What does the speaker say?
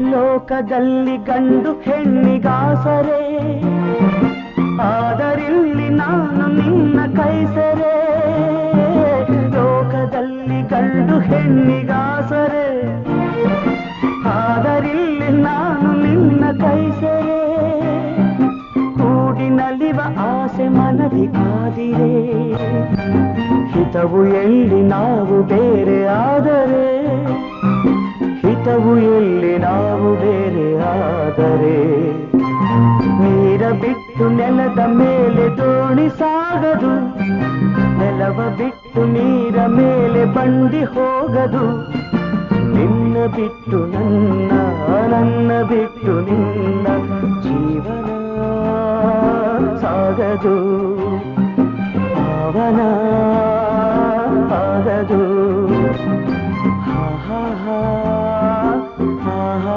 ಲೋಕದಲ್ಲಿ ಗಂಡು ಹೆಣ್ಣಿಗಾಸರೆ, ಆದರಿಲ್ಲಿ ನಾನು ನಿನ್ನ ಕೈಸರೆ. ಲೋಕದಲ್ಲಿ ಗಂಡು ಹೆಣ್ಣಿಗಾಸರೆ, ಆದರಿಲ್ಲಿ ನಾನು ನಿನ್ನ ಕೈಸರೆ. ಕೂಡಿನಲಿವ ಆಸೆ ಮನದಿ ಕಾದಿರೆ, ಹಿತವು ಎಲ್ಲಿ ನಾವು ಬೇರೆ ಆದರೆ, ಹಿತವು ಎಲ್ಲಿ ನಾವು ಬೇರೆ ಆದರೆ. ನೀರ ಬಿಟ್ಟು ನೆಲದ ಮೇಲೆ ದೋಣಿ ಸಾಗದು, ನೆಲವ ಬಿಟ್ಟು ನೀರ ಮೇಲೆ ಬಂಡಿ ಹೋಗದು. ನಿನ್ನ ಬಿಟ್ಟು ನನ್ನ, ನನ್ನ ಬಿಟ್ಟು ನಿನ್ನ ಜೀವನ ಸಾಗದು. ಭಾವನಾ